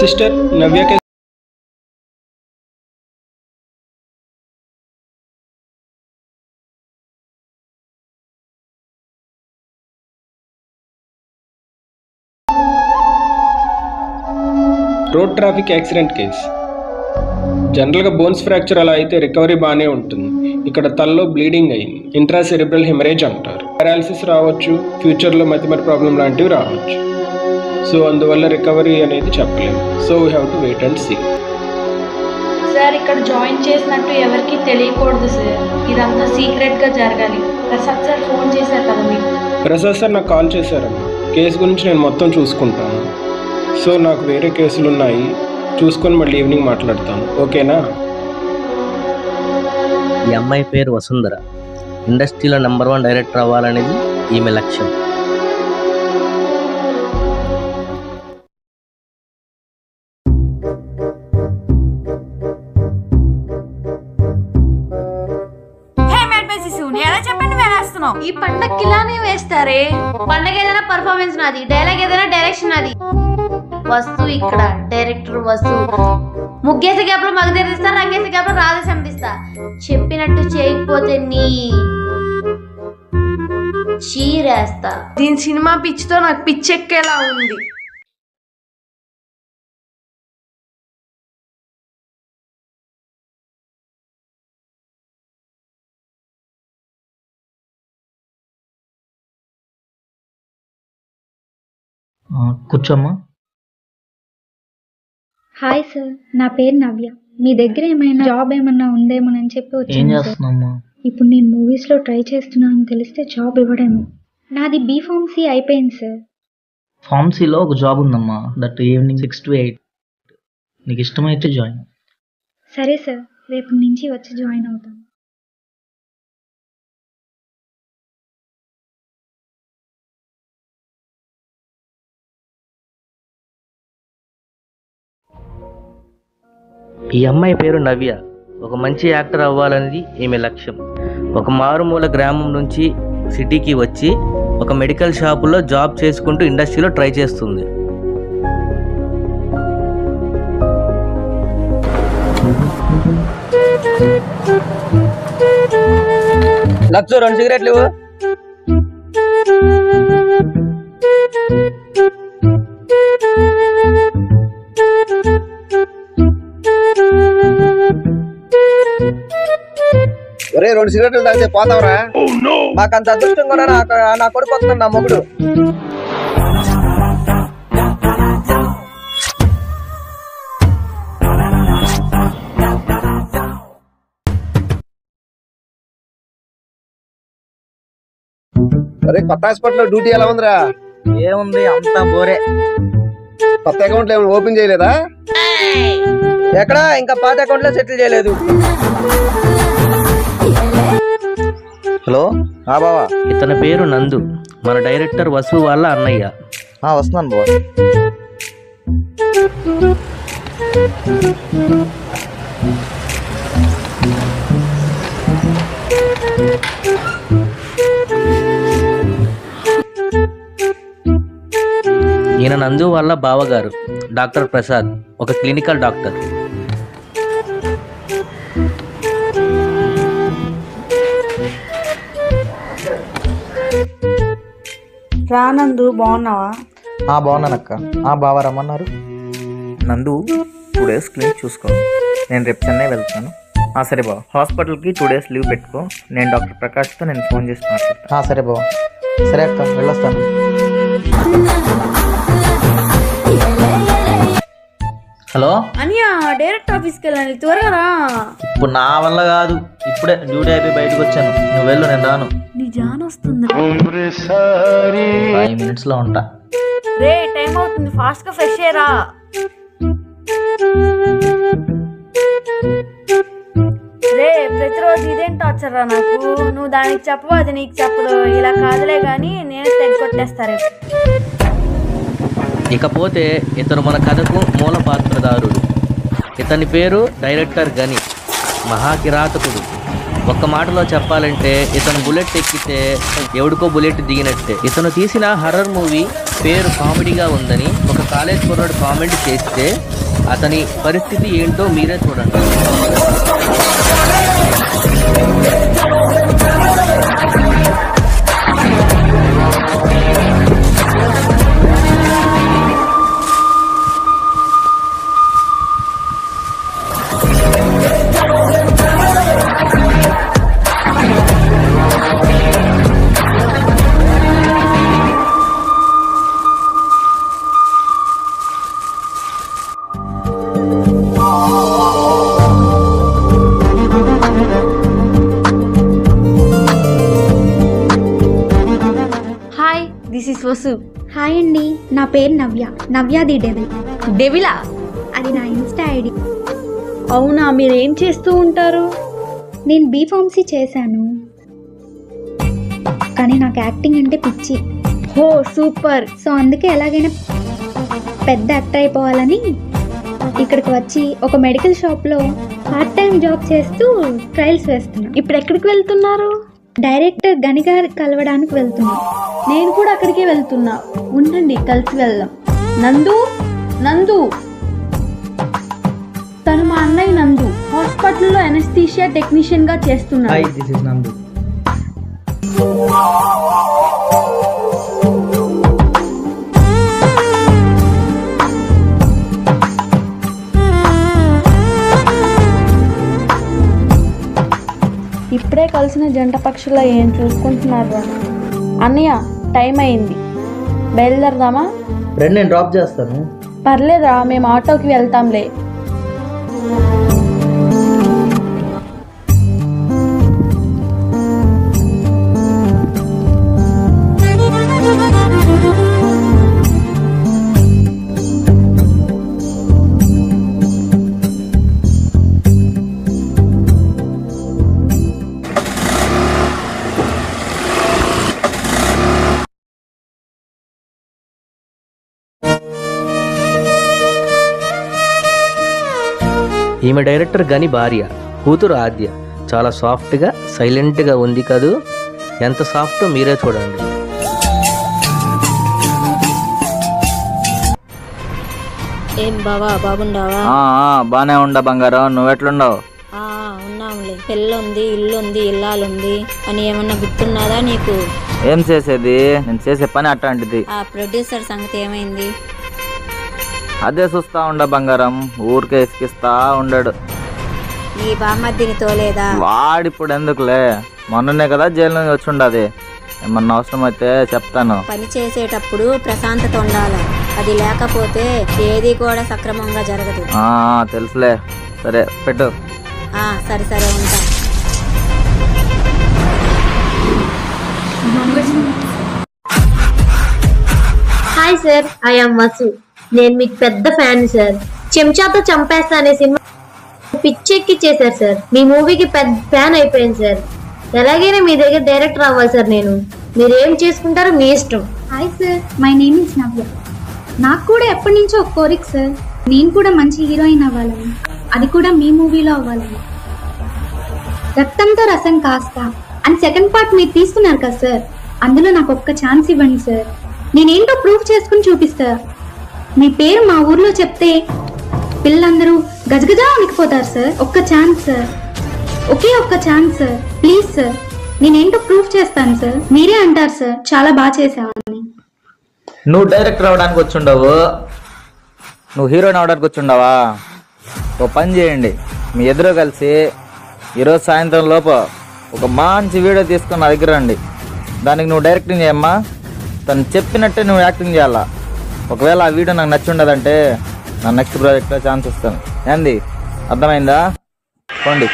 Sister नव्या के road traffic accident case. జనరల్గా bones fracture అలా అయితే రికవరీ బాగానే ఉంటుంది. ఇక్కడ తలలో బ్లీడింగ్ అయింది, ఇంట్రాసెరిబ్రల్ హెమరేజ్ అంటారు. పారాలిసిస్ రావచ్చు, ఫ్యూచర్లో మతిమర ప్రాబ్లం లాంటివి రావచ్చు. సో అందువల్ల రికవరీ అనేది చెప్పలేము. So we have to wait and see. Sir ఇక్కడ జాయిన్ చేసినట్టు ఎవరికి తెలియకూడదు సార్, ఇదంతా సీక్రెట్గా జరగాలి. ప్రసాద్ సార్ ఫోన్ చేశారు కదా మీకు. ప్రసాద్ సార్ నాకు కాల్ చేశారమ్మా. కేసు గురించి నేను మొత్తం చూసుకుంటాను. సో నాకు వేరే కేసులు ఉన్నాయి, చూసుకొని మళ్ళీ ఈవినింగ్ మాట్లాడతాను. ఓకేనా? ఈ అమ్మాయి పేరు వసుంధర. ఇండస్ట్రీలో నెంబర్ 1 డైరెక్టర్ అవ్వాలనేది ఈమె లక్ష్యం. ఈ పండక్కి ఇలానే వేస్తారే. పండగ ఏదైనా పర్ఫార్మెన్స్ నాది, డైలాగ్ ఏదైనా డైరెక్షన్ నాది. వస్తు ఇక్కడ డైరెక్టర్ వస్తు. ముగ్గేసే గ్యాప్లో మగధీర తీస్తా, రంగేసే గ్యాప్లో రాధేశం తీస్తా. చెప్పినట్టు చేయకపోతే నీ చీరేస్తా. దీని సినిమా పిచ్చితో నాకు పిచ్చెక్కేలా ఉంది. కూర్చోమ్మా. హాయ్ సార్, నా పేరు నవ్య. మీ దగ్గర ఏమైనా జాబ్ ఏమన్నా ఉందేమోనని చెప్పి వచ్చాను సార్. ఇప్పుడు నేను మూవీస్లో ట్రై చేస్తున్నాను, తెలిస్తే జాబ్ ఇవ్వడేమో. నాది బీఫార్మసీ అయిపోయింది సార్. ఫార్మసీలో ఒక జాబ్ ఉందమ్మా, దట్ ఈవినింగ్ 6 to 8. నీకు ఇష్టమైతే జాయిన్. సరే సార్, రేపు నుంచి వచ్చి జాయిన్ అవుతాను. ఈ అమ్మాయి పేరు నవ్య. ఒక మంచి యాక్టర్ అవ్వాలనేది ఈమె లక్ష్యం. ఒక మారుమూల గ్రామం నుంచి సిటీకి వచ్చి ఒక మెడికల్ షాపులో జాబ్ చేసుకుంటూ ఇండస్ట్రీలో ట్రై చేస్తుంది. లక్ష 2 సిగరెట్లు. ఒరే 2 సిగరెట్లు తాగితే పోతావరా? మాకంత అదృష్టం కూడా నా కొడుకు వస్తున్నాడు, నా మొగుడు. అరే కొత్త హాస్పిటల్లో డ్యూటీ ఎలా ఉందిరా? ఏముంది, అంతా బోరే. కొత్త అకౌంట్లు ఏమైనా ఓపెన్ చేయలేదా? ఎక్కడ ఇంకా పాత అకౌంట్ లో సెటిల్ చేయలేదు. హలో, బావా. ఇతని పేరు నందు, మన డైరెక్టర్ వసు వాళ్ళ అన్నయ్య. వస్తున్నాను బావా. ఈయన నందు వాళ్ళ బావగారు డాక్టర్ ప్రసాద్, ఒక క్లినికల్ డాక్టర్. రానందు, బాగున్నావా? బాగున్నానక్క. బావ రమ్మన్నారు. నందు 2 days క్లినిక్ చూసుకో, నేను రేపు చెన్నై వెళ్తాను. సరే బావ, హాస్పిటల్కి 2 days లీవ్ పెట్టుకో. నేను డాక్టర్ ప్రకాష్తో నేను ఫోన్ చేసి మాట్లాడతాను. సరే బావ. సరే అక్క, వెళ్ళొస్తాను. హలో అనియా, డైరెక్ట్ ఆఫీస్కి వెళ్ళాలి, త్వరగా రా. ఇప్పుడు నా వల్ల కాదు, ఇప్పుడే డ్యూటీ అయిపోయి బయటకు వచ్చాను. నువ్వు వెళ్ళు, నేను రాను. నీ జాన్ వస్తుంది. 5 minutes లో ఉంటా. రే, టైం అవుతుంది, ఫాస్ట్ గా ఫ్రెష్ అయ్యరా. రే, ప్రతిరోజు ఇదేం టార్చర్ రా నాకు. నువ్వు దానికి చెప్పవు, అది నీకు చెప్పదు. ఇలా కాదులే గాని నేనే తెగొట్టేస్తారే. ఇకపోతే ఇతను మన కథకు మూల పాత్రధారుడు. ఇతని పేరు డైరెక్టర్ గని. మహాకిరాతకుడు. ఒక్క మాటలో చెప్పాలంటే ఇతను బుల్లెట్ ఎక్కితే ఎవడికో బుల్లెట్ దిగినట్టే. ఇతను తీసిన హర్రర్ మూవీ పేరు కామెడీగా ఉందని ఒక కాలేజ్ కుర్రాడు కామెంట్ చేస్తే అతని పరిస్థితి ఏంటో మీరే చూడండి. Hi, this is Vasu. Hi అండి, నా పేరు నవ్య. నవ్య ది డెవిల్. డెవిలా? అది నా ఇన్స్టా ఐడి. అవునా, మీరేం చేస్తూ ఉంటారు? నేను బీఫార్మసీ చేశాను, కానీ నాకు యాక్టింగ్ అంటే పిచ్చి. హో సూపర్. సో అందుకే ఎలాగైనా పెద్ద యాక్టర్ అయిపోవాలని ఇక్కడికి వచ్చి ఒక మెడికల్ షాప్లో పార్ట్ టైం జాబ్ చేస్తూ ట్రయల్స్ వేస్తున్నా. ఇప్పుడు ఎక్కడికి వెళ్తున్నారు? డైరెక్టర్ గని గారు కలవడానికి వెళ్తున్నా. నేను కూడా అక్కడికే వెళ్తున్నా. ఉండండి, కలిసి వెళ్దాం. నందు, నందు, తను మా అన్నయ్య నందు. హాస్పిటల్లో అనస్థీషియా టెక్నీషియన్ గా చేస్తున్నాడు. దిస్ ఇస్ నందు. ఇప్పుడే కలిసిన జంట పక్షుల ఏం చూసుకుంటున్నారు? అన్నయ్య, టైం అయింది, బయలుదేరదామా? ఫ్రెండ్, నేను డ్రాప్ చేస్తాను. పర్లేదురా, మేము ఆటోకి వెళ్తాంలే. ఈమె డైరెక్టర్ గని భార్య, కూతురు ఆద్య. చాలా సాఫ్ట్గా సైలెంట్గా ఉంది కదూ. ఎంత సాఫ్టో మీరే చూడండి. ఏం బావా, బాగుండావా? బానే ఉండా బంగారం, నువ్వెట్లుండవు? ఉన్నాంలే. పెళ్ళుంది, ఇల్లుంది, ఇల్లాలుంది అని ఏమన్నా గుర్తున్నదా నీకు? ఏం చేసేది, నేను చేసే పని అట్లాంటిది. ఆ ప్రొడ్యూసర్ సంగతి ఏమైంది? అదే చూస్తా ఉండ బంగారం, ఊరికే ఇసుకిస్తా ఉండడు. నీ బామ్మద్దిని తోలేదా? వాడిప్పుడు ఎందుకులే, మొన్ననే కదా జైలు నుంచి వచ్చి ఉండదు. ఏమన్నా అవసరం అయితే చెప్తాను. పని చేసేటప్పుడు ప్రశాంతత ఉండాలి. అది లేకపోతే ఏది కూడా సక్రమంగా జరగదు. తెలుసులే. సరే పెట్టు. సరే సరే, ఉంటా. Hi sir, I am Vasu. నేను మీకు పెద్ద ఫ్యాన్ సార్. చెంచాతో చంపేస్తా అనే సినిమా పిచ్చెక్కి చేశారు సార్. మీ మూవీకి పెద్ద ఫ్యాన్ అయిపోయింది సార్. ఎలాగైనా మీ దగ్గర డైరెక్టర్ అవ్వాలి సార్. మీరు ఏం చేసుకుంటారో మీ ఇష్టం. Hi sir, my name is Navya. నాకు కూడా ఎప్పటి నుంచో ఒక కోరిక సార్. నేను కూడా మంచి హీరోయిన్ అవ్వాలని, అది కూడా మీ మూవీలో అవ్వాలని. రక్తంతో రసం కాస్తా అని సెకండ్ పార్ట్ మీరు తీసుకున్నారు కదా సార్, అందులో నాకు ఒక్క ఛాన్స్ ఇవ్వండి సార్. నేనేంటో ప్రూఫ్ చేసుకుని చూపిస్తా. మీ పేరు మా ఊర్లో చెప్తే పిల్లలందరూ గజగజా వణికిపోతారు సార్. ఒక్క ఛాన్స్ సార్, ఒకే ఒక్క ఛాన్స్ సార్, ప్లీజ్ సార్. నేనేంటో ప్రూఫ్ చేస్తాను సార్. మీరే అంటారు సార్ చాలా బాగా చేసావని. నువ్వు డైరెక్టర్ అవడానికి వచ్చుండవు, నువ్వు హీరోయిన్ అవడానికి వచ్చుండవా? ఓ పని చేయండి, మీ ఇద్దరు కలిసి ఈరోజు సాయంత్రం లోపు ఒక మంచి వీడియో తీసుకొని నా దగ్గర రండి. దానికి నువ్వు డైరెక్టింగ్ చేయమ్మా. తను చెప్పినట్టే నువ్వు యాక్టింగ్ చేయాలా. ఒకవేళ ఆ వీడియో నాకు నచ్చి ఉండదంటే నా నెక్స్ట్ ప్రాజెక్ట్లో ఛాన్స్ ఇస్తాను. ఏంది, అర్థమైందా? పోండి.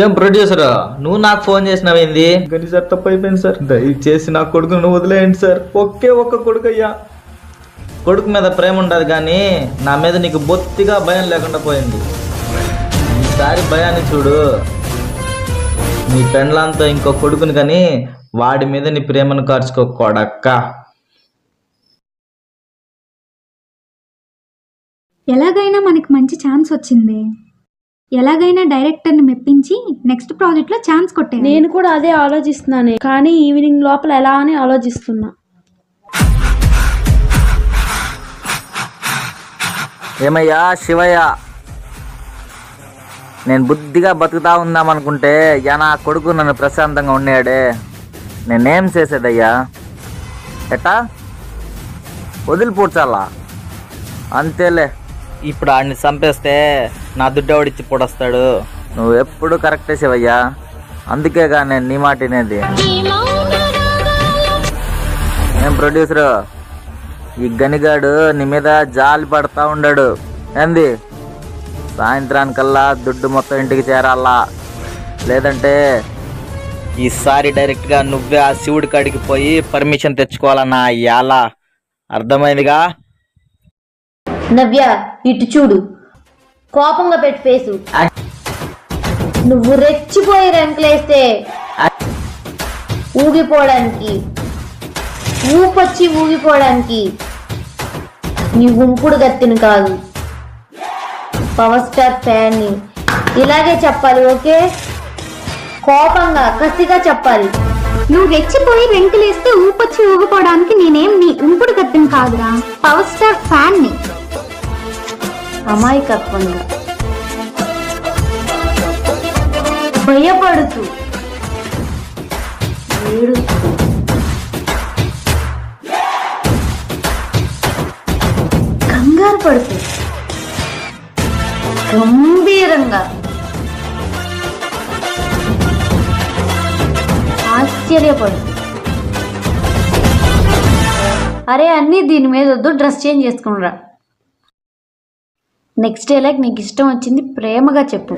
ఏం ప్రొడ్యూసర్, నువ్వు నాకు ఫోన్ చేసినావేంది? గని సార్, తప్పు అయిపోయింది సార్, దయచేసి నా కొడుకును వదిలేయండి సార్. ఒకే ఒక్క కొడుకు అయ్యా. కొడుకు మీద ప్రేమ ఉండదు కానీ నా మీద నీకు బొత్తిగా భయం లేకుండా పోయింది. ఈసారి భయాన్ని చూడు. నీ పెండ్లాంతో ఇంకో కొడుకుని కానీ వాడి మీద నీ ప్రేమను కార్చుకోకూడక్క. ఎలాగైనా మనకి మంచి ఛాన్స్ వచ్చింది. ఎలాగైనా డైరెక్టర్ని మెప్పించి నెక్స్ట్ ప్రాజెక్ట్లో ఛాన్స్ కొట్టే. నేను కూడా అదే ఆలోచిస్తున్నాను, కానీ ఈవినింగ్ లోపల ఎలా అని ఆలోచిస్తున్నా. ఏమయ్యా శివయ్య, నేను బుద్ధిగా బతుకుతా ఉందామనుకుంటే నా కొడుకు నన్ను ప్రశాంతంగా ఉన్నాడే, నేనేం చేసేదయ్యా? ఎట్టా వదిలిపూడ్చాలా? అంతేలే, ఇప్పుడు ఆడిని చంపేస్తే నా దుడ్డవాడిచ్చి పొడస్తాడు. నువ్వు ఎప్పుడు కరెక్టే శివయ్యా, అందుకేగా నేను నీ మాట వినేది. ఏం ప్రొడ్యూసరు, ఈ గనిగాడు నీ మీద జాలి పడతా ఉన్నాడు ఏంది? సాయంత్రానికల్లా దుడ్డు మొత్తం ఇంటికి చేరాలా, లేదంటే ఈసారి డైరెక్ట్గా నువ్వే ఆ శివుడి కాడికి పోయి పర్మిషన్ తెచ్చుకోవాలన్నా ఇయాలా, అర్థమైందిగా? నవ్య ఇటు చూడు, కోపంగా పెట్టి ఫేసు. నువ్వు రెచ్చిపోయి రంకులేస్తే ఊగిపోవడానికి, ఊపొచ్చి ఊగిపోవడానికి నీ ఉంపుడు గత్తిని కాదు, పవర్ స్టార్ ఫ్యాన్ ని. ఇలాగే చెప్పాలి, ఓకే? కోపంగా కసిగా చెప్పాలి. నువ్వు రెచ్చిపోయి రెంకులేస్తే ఊపొచ్చి ఊగిపోవడానికి నేనేం నీ ఉంపుడు గత్తిని కాదురా, పవర్ స్టార్ ఫ్యాన్ ని. అమాయకత్వంగా భయపడుతూ ఏడుస్తూ కంగారు పడుతూ గంభీరంగా ఆశ్చర్యపడుతూ, అరే అన్నీ దీని మీద వద్దు, డ్రెస్ చేంజ్ చేసుకునిరా. నెక్స్ట్ డైలాగ్ నీకు ఇష్టం వచ్చింది ప్రేమగా చెప్పు.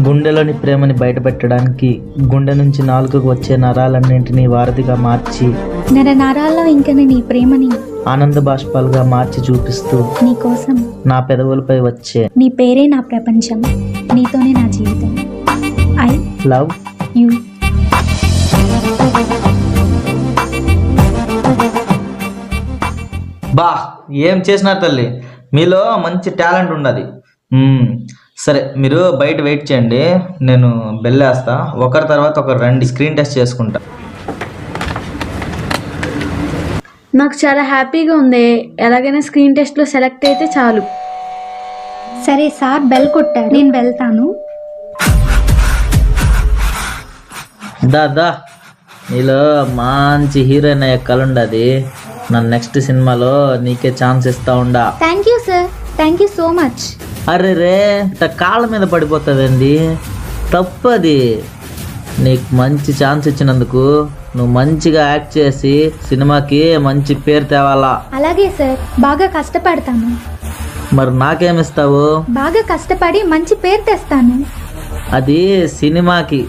గుండెలోని ప్రేమని బయటపెట్టడానికి గుండె నుంచి నాలుకకు వచ్చే నరాలన్నింటినీ వారధిగా మార్చి నరాల్లో ఇంక నీ ప్రేమని ఆనంద బాష్పాలుగా మార్చి చూపిస్తూ నీకోసం నా పెదవులపై వచ్చే నీ పేరే నా ప్రపంచం, నీతోనే నా జీవితం. I love you. బా ఏం చేసినారు తల్లి, మీలో మంచి టాలెంట్ ఉన్నది. సరే మీరు బయట వెయిట్ చేయండి, నేను బెల్లేస్తా, ఒకరి తర్వాత ఒకరు రండి, స్క్రీన్ టెస్ట్ చేసుకుంటా. నాకు చాలా హ్యాపీగా ఉంది, ఎలాగైనా స్క్రీన్ టెస్ట్లో సెలెక్ట్ అయితే చాలు. సరే సార్ బెల్ కొట్టారు, నేను వెళ్తాను. దా నీలో మంచి హీరోయిన్ అయ్యే కళ ఉండదు, నా నెక్స్ట్ సినిమాలో నీకే ఛాన్స్ ఇస్తా ఉండా. Thank you sir, thank you so much. అరే రే కాళ్ళ మీద పడిపోతుందండి, తప్పది. నీకు మంచి ఛాన్స్ ఇచ్చినందుకు నువ్వు మంచిగా యాక్ట్ చేసి సినిమాకి మంచి పేరు తేవాలా. అలాగే సార్, బాగా కష్టపడతాను. మరి నాకేమిస్తావు? బాగా కష్టపడి మంచి పేరు తెస్తాను. అది సినిమాకి,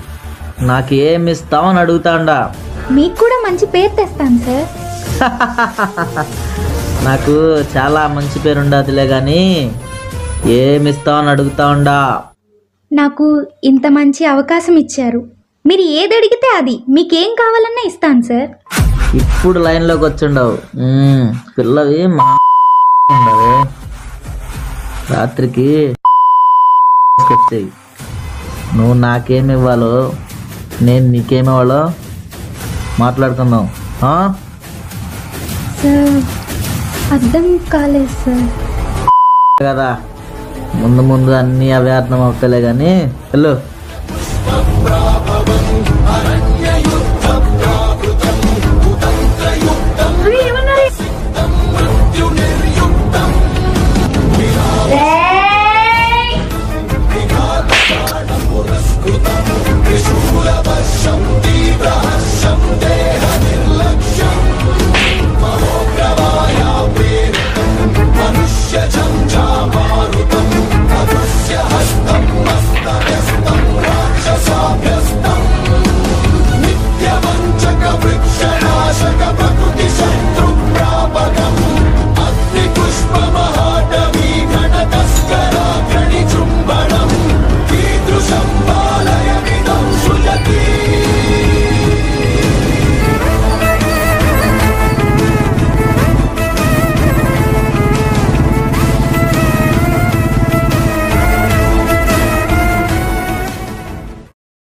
నాకు ఏమిస్తావని అడుగుతాండా. మీకు కూడా మంచి పేరు తెస్తాను సార్. నాకు చాలా మంచి పేరు ఉండదులే కానీ ఏమిస్తావని అడుగుతా ఉండా. నాకు ఇంత మంచి అవకాశం ఇచ్చారు, మీరు ఏది అడిగితే అది, మీకేం కావాలన్నా ఇస్తాను సార్. ఇప్పుడు లైన్లోకి వచ్చిండవు, పిల్లవి ఉండవు, రాత్రికి వచ్చాయి. నువ్వు నాకేమి ఇవ్వాలో నేను నీకేమి ఇవ్వాలో మాట్లాడుకుందాం. సార్ అర్థం కాలేదు సార్. కదా ముందు ముందు అన్నీ అవే అర్థం అవుతలే కానీ వెళ్ళు.